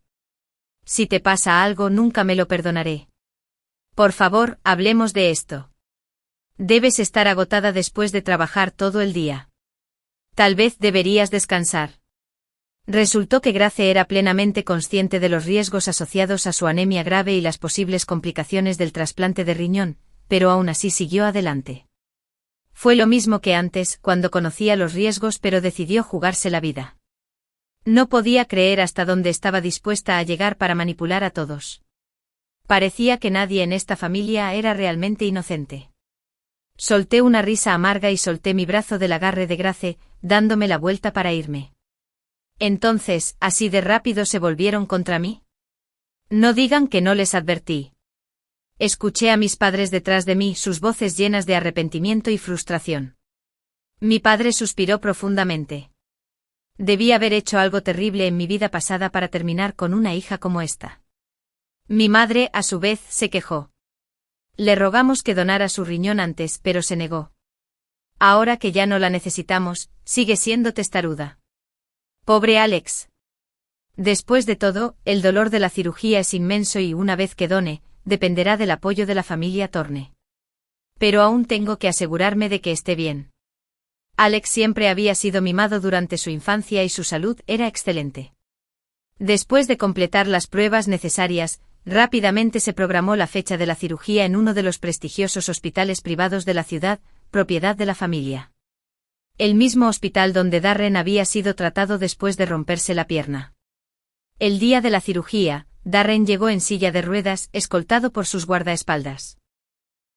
Si te pasa algo, nunca me lo perdonaré. Por favor, hablemos de esto. Debes estar agotada después de trabajar todo el día. Tal vez deberías descansar. Resultó que Grace era plenamente consciente de los riesgos asociados a su anemia grave y las posibles complicaciones del trasplante de riñón, pero aún así siguió adelante. Fue lo mismo que antes, cuando conocía los riesgos pero decidió jugarse la vida. No podía creer hasta dónde estaba dispuesta a llegar para manipular a todos. Parecía que nadie en esta familia era realmente inocente. Solté una risa amarga y solté mi brazo del agarre de Grace, dándome la vuelta para irme. Entonces, ¿así de rápido se volvieron contra mí? No digan que no les advertí. Escuché a mis padres detrás de mí, sus voces llenas de arrepentimiento y frustración. Mi padre suspiró profundamente. Debí haber hecho algo terrible en mi vida pasada para terminar con una hija como esta. Mi madre, a su vez, se quejó. Le rogamos que donara su riñón antes, pero se negó. Ahora que ya no la necesitamos, sigue siendo testaruda. Pobre Alex. Después de todo, el dolor de la cirugía es inmenso y una vez que done, dependerá del apoyo de la familia Thorne. Pero aún tengo que asegurarme de que esté bien. Alex siempre había sido mimado durante su infancia y su salud era excelente. Después de completar las pruebas necesarias, rápidamente se programó la fecha de la cirugía en uno de los prestigiosos hospitales privados de la ciudad, propiedad de la familia. El mismo hospital donde Darren había sido tratado después de romperse la pierna. El día de la cirugía, Darren llegó en silla de ruedas, escoltado por sus guardaespaldas.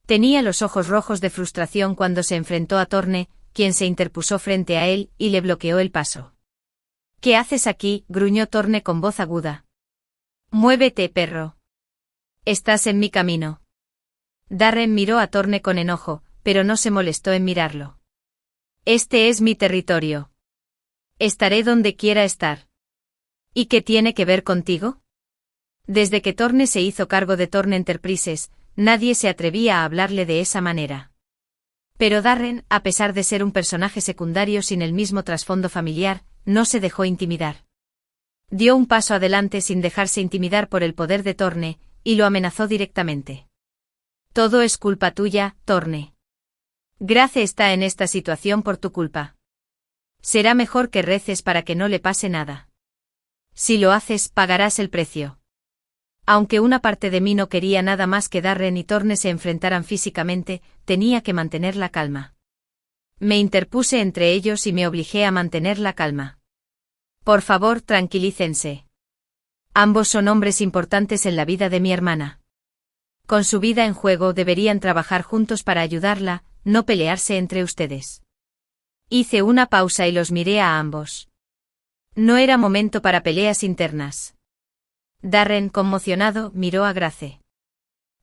Tenía los ojos rojos de frustración cuando se enfrentó a Thorne, quien se interpuso frente a él y le bloqueó el paso. ¿Qué haces aquí?, gruñó Thorne con voz aguda. Muévete, perro. Estás en mi camino. Darren miró a Thorne con enojo, pero no se molestó en mirarlo. Este es mi territorio. Estaré donde quiera estar. ¿Y qué tiene que ver contigo? Desde que Thorne se hizo cargo de Thorne Enterprises, nadie se atrevía a hablarle de esa manera. Pero Darren, a pesar de ser un personaje secundario sin el mismo trasfondo familiar, no se dejó intimidar. Dio un paso adelante sin dejarse intimidar por el poder de Thorne, y lo amenazó directamente. Todo es culpa tuya, Thorne. Grace está en esta situación por tu culpa. Será mejor que reces para que no le pase nada. Si lo haces, pagarás el precio. Aunque una parte de mí no quería nada más que Darren y Thorne se enfrentaran físicamente, tenía que mantener la calma. Me interpuse entre ellos y me obligué a mantener la calma. Por favor, tranquilícense. Ambos son hombres importantes en la vida de mi hermana. Con su vida en juego deberían trabajar juntos para ayudarla, no pelearse entre ustedes. Hice una pausa y los miré a ambos. No era momento para peleas internas. Darren, conmocionado, miró a Grace.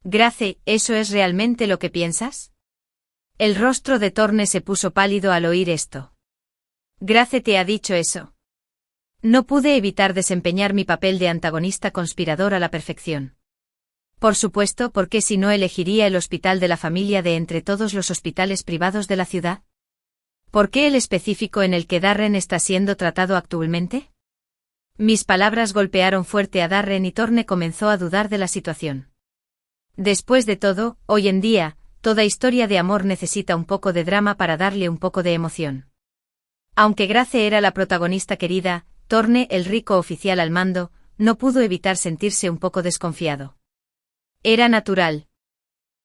Grace, ¿eso es realmente lo que piensas? El rostro de Thorne se puso pálido al oír esto. Grace te ha dicho eso. No pude evitar desempeñar mi papel de antagonista conspirador a la perfección. Por supuesto, ¿por qué si no elegiría el hospital de la familia de entre todos los hospitales privados de la ciudad? ¿Por qué el específico en el que Darren está siendo tratado actualmente? Mis palabras golpearon fuerte a Darren y Thorne comenzó a dudar de la situación. Después de todo, hoy en día, toda historia de amor necesita un poco de drama para darle un poco de emoción. Aunque Grace era la protagonista querida, Thorne, el rico oficial al mando, no pudo evitar sentirse un poco desconfiado. Era natural.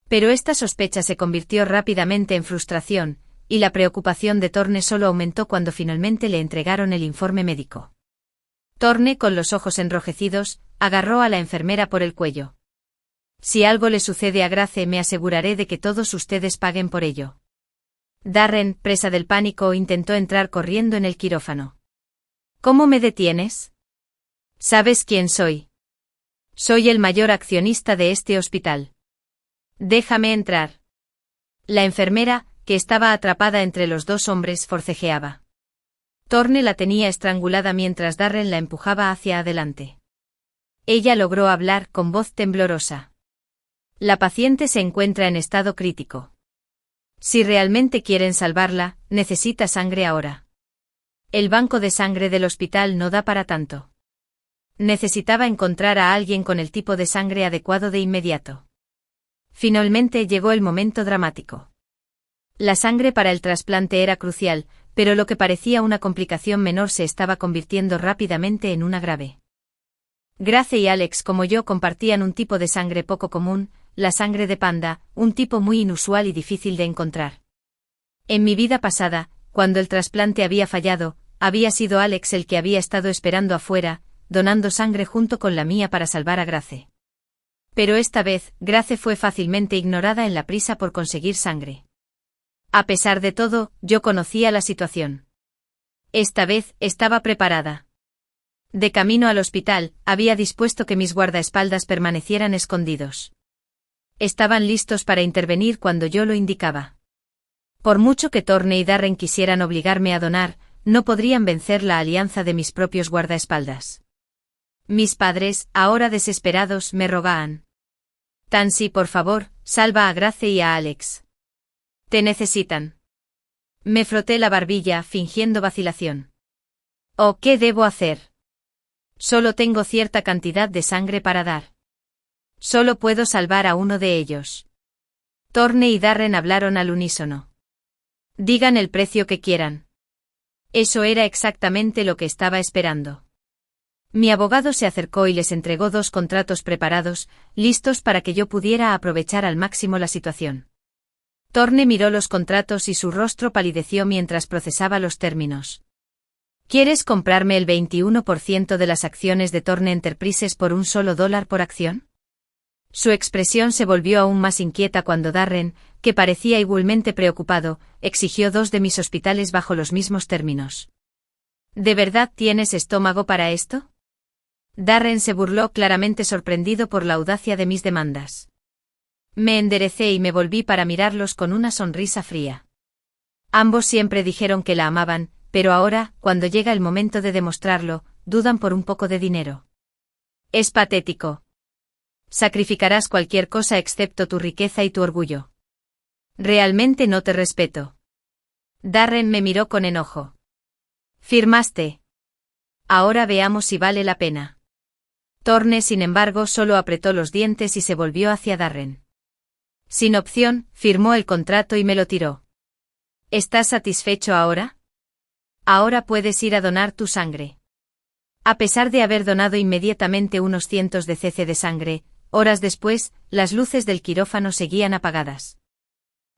Pero esta sospecha se convirtió rápidamente en frustración, y la preocupación de Thorne solo aumentó cuando finalmente le entregaron el informe médico. Thorne, con los ojos enrojecidos, agarró a la enfermera por el cuello. Si algo le sucede a Grace, me aseguraré de que todos ustedes paguen por ello. Darren, presa del pánico, intentó entrar corriendo en el quirófano. ¿Cómo me detienes? ¿Sabes quién soy? Soy el mayor accionista de este hospital. Déjame entrar. La enfermera, que estaba atrapada entre los dos hombres, forcejeaba. Thorne la tenía estrangulada mientras Darren la empujaba hacia adelante. Ella logró hablar con voz temblorosa. La paciente se encuentra en estado crítico. Si realmente quieren salvarla, necesita sangre ahora. El banco de sangre del hospital no da para tanto. Necesitaba encontrar a alguien con el tipo de sangre adecuado de inmediato. Finalmente llegó el momento dramático. La sangre para el trasplante era crucial, pero lo que parecía una complicación menor se estaba convirtiendo rápidamente en una grave. Grace y Alex como yo compartían un tipo de sangre poco común, la sangre de panda, un tipo muy inusual y difícil de encontrar. En mi vida pasada, cuando el trasplante había fallado, había sido Alex el que había estado esperando afuera, donando sangre junto con la mía para salvar a Grace. Pero esta vez, Grace fue fácilmente ignorada en la prisa por conseguir sangre. A pesar de todo, yo conocía la situación. Esta vez, estaba preparada. De camino al hospital, había dispuesto que mis guardaespaldas permanecieran escondidos. Estaban listos para intervenir cuando yo lo indicaba. Por mucho que Thorne y Darren quisieran obligarme a donar, no podrían vencer la alianza de mis propios guardaespaldas. Mis padres, ahora desesperados, me rogaban. Tansy, por favor, salva a Grace y a Alex. Te necesitan. Me froté la barbilla, fingiendo vacilación. ¿O qué debo hacer? Solo tengo cierta cantidad de sangre para dar. Solo puedo salvar a uno de ellos. Thorne y Darren hablaron al unísono. Digan el precio que quieran. Eso era exactamente lo que estaba esperando. Mi abogado se acercó y les entregó 2 contratos preparados, listos para que yo pudiera aprovechar al máximo la situación. Thorne miró los contratos y su rostro palideció mientras procesaba los términos. ¿Quieres comprarme el 21% de las acciones de Thorne Enterprises por $1 por acción? Su expresión se volvió aún más inquieta cuando Darren, que parecía igualmente preocupado, exigió 2 de mis hospitales bajo los mismos términos. ¿De verdad tienes estómago para esto? Darren se burló, claramente sorprendido por la audacia de mis demandas. Me enderecé y me volví para mirarlos con una sonrisa fría. Ambos siempre dijeron que la amaban, pero ahora, cuando llega el momento de demostrarlo, dudan por un poco de dinero. Es patético. Sacrificarás cualquier cosa excepto tu riqueza y tu orgullo. Realmente no te respeto. Darren me miró con enojo. Firmaste. Ahora veamos si vale la pena. Thorne, sin embargo, solo apretó los dientes y se volvió hacia Darren. Sin opción, firmó el contrato y me lo tiró. ¿Estás satisfecho ahora? Ahora puedes ir a donar tu sangre. A pesar de haber donado inmediatamente unos cientos de cc de sangre, horas después, las luces del quirófano seguían apagadas.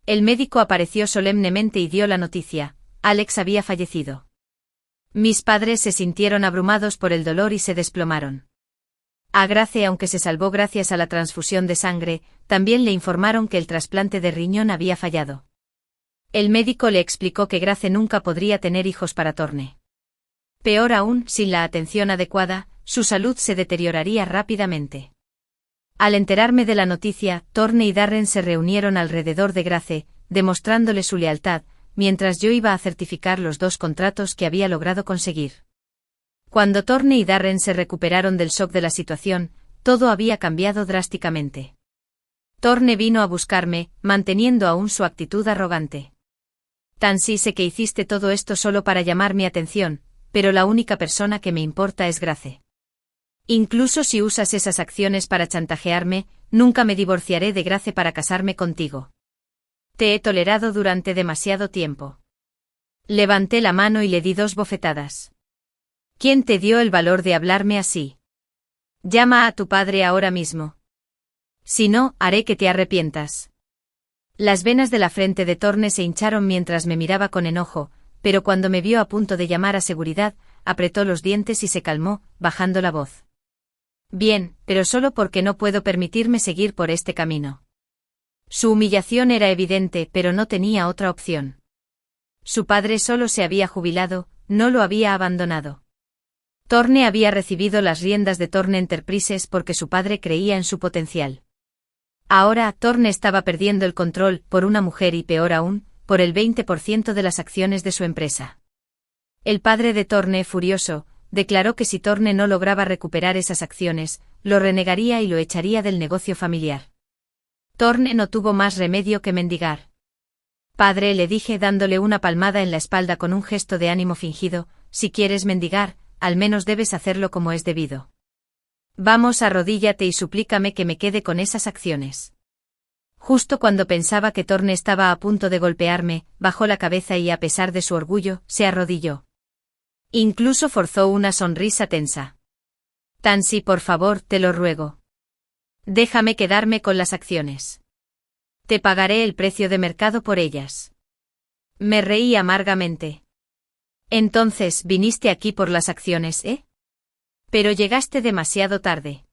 El médico apareció solemnemente y dio la noticia: Alex había fallecido. Mis padres se sintieron abrumados por el dolor y se desplomaron. A Grace, aunque se salvó gracias a la transfusión de sangre, también le informaron que el trasplante de riñón había fallado. El médico le explicó que Grace nunca podría tener hijos para Thorne. Peor aún, sin la atención adecuada, su salud se deterioraría rápidamente. Al enterarme de la noticia, Thorne y Darren se reunieron alrededor de Grace, demostrándole su lealtad, mientras yo iba a certificar los 2 contratos que había logrado conseguir. Cuando Thorne y Darren se recuperaron del shock de la situación, todo había cambiado drásticamente. Thorne vino a buscarme, manteniendo aún su actitud arrogante. Tansy, sé que hiciste todo esto solo para llamar mi atención, pero la única persona que me importa es Grace. Incluso si usas esas acciones para chantajearme, nunca me divorciaré de Grace para casarme contigo. Te he tolerado durante demasiado tiempo. Levanté la mano y le di 2 bofetadas. ¿Quién te dio el valor de hablarme así? Llama a tu padre ahora mismo. Si no, haré que te arrepientas. Las venas de la frente de Thorne se hincharon mientras me miraba con enojo, pero cuando me vio a punto de llamar a seguridad, apretó los dientes y se calmó, bajando la voz. Bien, pero solo porque no puedo permitirme seguir por este camino. Su humillación era evidente, pero no tenía otra opción. Su padre solo se había jubilado, no lo había abandonado. Thorne había recibido las riendas de Thorne Enterprises porque su padre creía en su potencial. Ahora, Thorne estaba perdiendo el control por una mujer y, peor aún, por el 20% de las acciones de su empresa. El padre de Thorne, furioso, declaró que si Thorne no lograba recuperar esas acciones, lo renegaría y lo echaría del negocio familiar. Thorne no tuvo más remedio que mendigar. Padre, le dije dándole una palmada en la espalda con un gesto de ánimo fingido, si quieres mendigar, al menos debes hacerlo como es debido. Vamos, arrodíllate y suplícame que me quede con esas acciones. Justo cuando pensaba que Thorne estaba a punto de golpearme, bajó la cabeza y, a pesar de su orgullo, se arrodilló. Incluso forzó una sonrisa tensa. Tansy, por favor, te lo ruego. Déjame quedarme con las acciones. Te pagaré el precio de mercado por ellas. Me reí amargamente. Entonces, viniste aquí por las acciones, ¿eh? Pero llegaste demasiado tarde.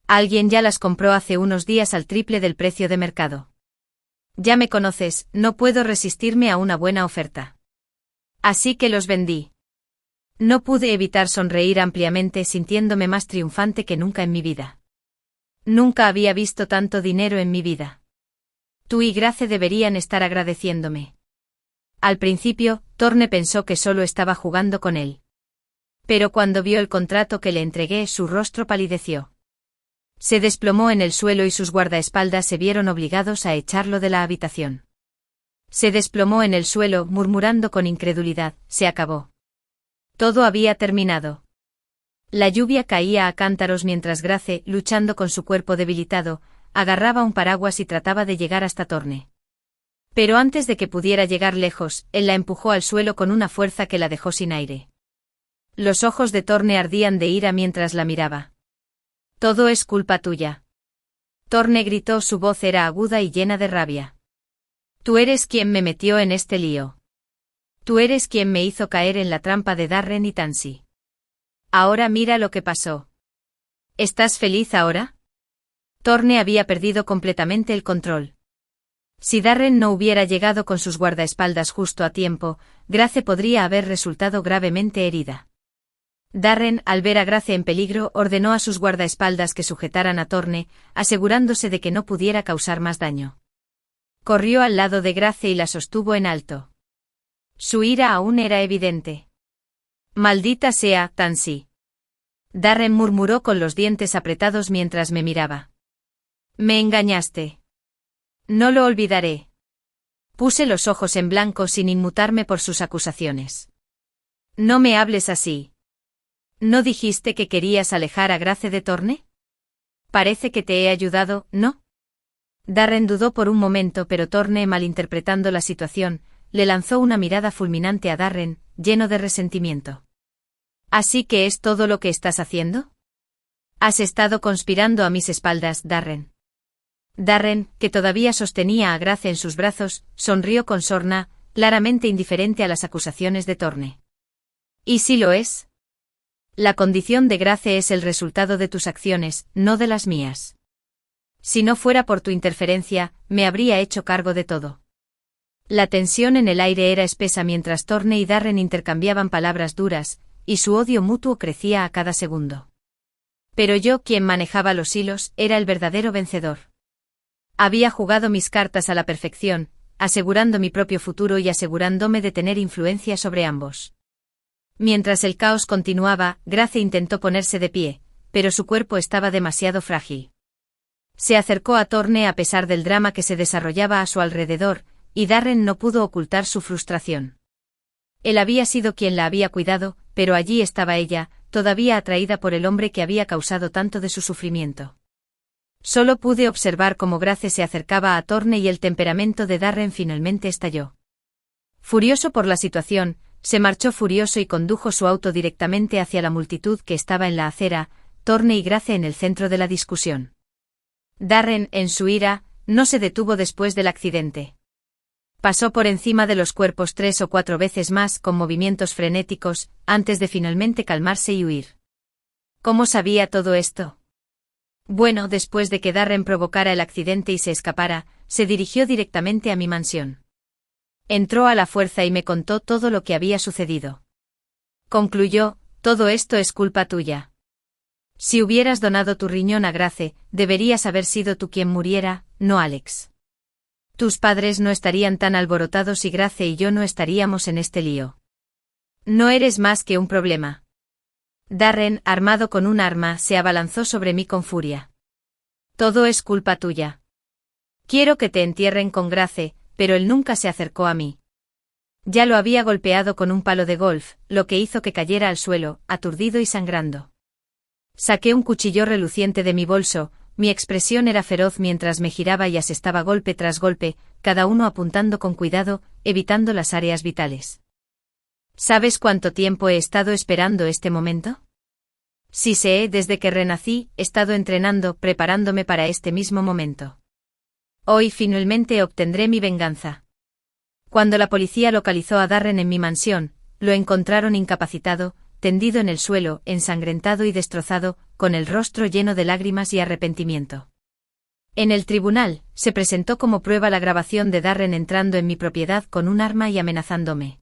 Alguien ya las compró hace unos días al triple del precio de mercado. Ya me conoces, no puedo resistirme a una buena oferta. Así que los vendí. No pude evitar sonreír ampliamente, sintiéndome más triunfante que nunca en mi vida. Nunca había visto tanto dinero en mi vida. Tú y Grace deberían estar agradeciéndome. Al principio, Thorne pensó que solo estaba jugando con él. Pero cuando vio el contrato que le entregué, su rostro palideció. Se desplomó en el suelo y sus guardaespaldas se vieron obligados a echarlo de la habitación. Se desplomó en el suelo, murmurando con incredulidad: se acabó. Todo había terminado. La lluvia caía a cántaros mientras Grace, luchando con su cuerpo debilitado, agarraba un paraguas y trataba de llegar hasta Thorne. Pero antes de que pudiera llegar lejos, él la empujó al suelo con una fuerza que la dejó sin aire. Los ojos de Thorne ardían de ira mientras la miraba. Todo es culpa tuya. Thorne gritó, su voz era aguda y llena de rabia. Tú eres quien me metió en este lío. Tú eres quien me hizo caer en la trampa de Darren y Tansy. Ahora mira lo que pasó. ¿Estás feliz ahora? Thorne había perdido completamente el control. Si Darren no hubiera llegado con sus guardaespaldas justo a tiempo, Grace podría haber resultado gravemente herida. Darren, al ver a Grace en peligro, ordenó a sus guardaespaldas que sujetaran a Thorne, asegurándose de que no pudiera causar más daño. Corrió al lado de Grace y la sostuvo en alto. Su ira aún era evidente. Maldita sea, Tansy. Darren murmuró con los dientes apretados mientras me miraba. Me engañaste. No lo olvidaré. Puse los ojos en blanco sin inmutarme por sus acusaciones. No me hables así. ¿No dijiste que querías alejar a Grace de Thorne? Parece que te he ayudado, ¿no? Darren dudó por un momento, pero Thorne, malinterpretando la situación, le lanzó una mirada fulminante a Darren, lleno de resentimiento. ¿Así que es todo lo que estás haciendo? Has estado conspirando a mis espaldas, Darren. Darren, que todavía sostenía a Grace en sus brazos, sonrió con sorna, claramente indiferente a las acusaciones de Thorne. ¿Y si lo es? La condición de Grace es el resultado de tus acciones, no de las mías. Si no fuera por tu interferencia, me habría hecho cargo de todo. La tensión en el aire era espesa mientras Thorne y Darren intercambiaban palabras duras, y su odio mutuo crecía a cada segundo. Pero yo, quien manejaba los hilos, era el verdadero vencedor. Había jugado mis cartas a la perfección, asegurando mi propio futuro y asegurándome de tener influencia sobre ambos. Mientras el caos continuaba, Grace intentó ponerse de pie, pero su cuerpo estaba demasiado frágil. Se acercó a Thorne a pesar del drama que se desarrollaba a su alrededor, y Darren no pudo ocultar su frustración. Él había sido quien la había cuidado, pero allí estaba ella, todavía atraída por el hombre que había causado tanto de su sufrimiento. Solo pude observar cómo Grace se acercaba a Thorne y el temperamento de Darren finalmente estalló. Furioso por la situación, se marchó furioso y condujo su auto directamente hacia la multitud que estaba en la acera, Thorne y Grace en el centro de la discusión. Darren, en su ira, no se detuvo después del accidente. Pasó por encima de los cuerpos 3 o 4 veces más con movimientos frenéticos, antes de finalmente calmarse y huir. ¿Cómo sabía todo esto? Bueno, después de que Darren provocara el accidente y se escapara, se dirigió directamente a mi mansión. Entró a la fuerza y me contó todo lo que había sucedido. Concluyó: todo esto es culpa tuya. Si hubieras donado tu riñón a Grace, deberías haber sido tú quien muriera, no Alex. Tus padres no estarían tan alborotados y Grace y yo no estaríamos en este lío. No eres más que un problema. Darren, armado con un arma, se abalanzó sobre mí con furia. Todo es culpa tuya. Quiero que te entierren con Grace, pero él nunca se acercó a mí. Ya lo había golpeado con un palo de golf, lo que hizo que cayera al suelo, aturdido y sangrando. Saqué un cuchillo reluciente de mi bolso, mi expresión era feroz mientras me giraba y asestaba golpe tras golpe, cada uno apuntando con cuidado, evitando las áreas vitales. ¿Sabes cuánto tiempo he estado esperando este momento? Sí sé, desde que renací, he estado entrenando, preparándome para este mismo momento. Hoy finalmente obtendré mi venganza. Cuando la policía localizó a Darren en mi mansión, lo encontraron incapacitado, tendido en el suelo, ensangrentado y destrozado, con el rostro lleno de lágrimas y arrepentimiento. En el tribunal, se presentó como prueba la grabación de Darren entrando en mi propiedad con un arma y amenazándome.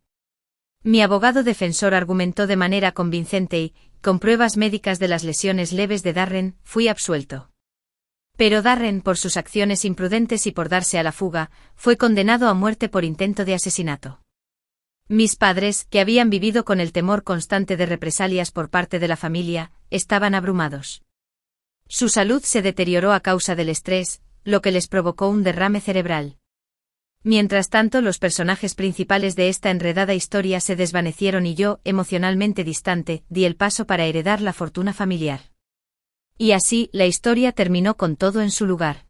Mi abogado defensor argumentó de manera convincente y, con pruebas médicas de las lesiones leves de Darren, fui absuelto. Pero Darren, por sus acciones imprudentes y por darse a la fuga, fue condenado a muerte por intento de asesinato. Mis padres, que habían vivido con el temor constante de represalias por parte de la familia, estaban abrumados. Su salud se deterioró a causa del estrés, lo que les provocó un derrame cerebral. Mientras tanto, los personajes principales de esta enredada historia se desvanecieron y yo, emocionalmente distante, di el paso para heredar la fortuna familiar. Y así, la historia terminó con todo en su lugar.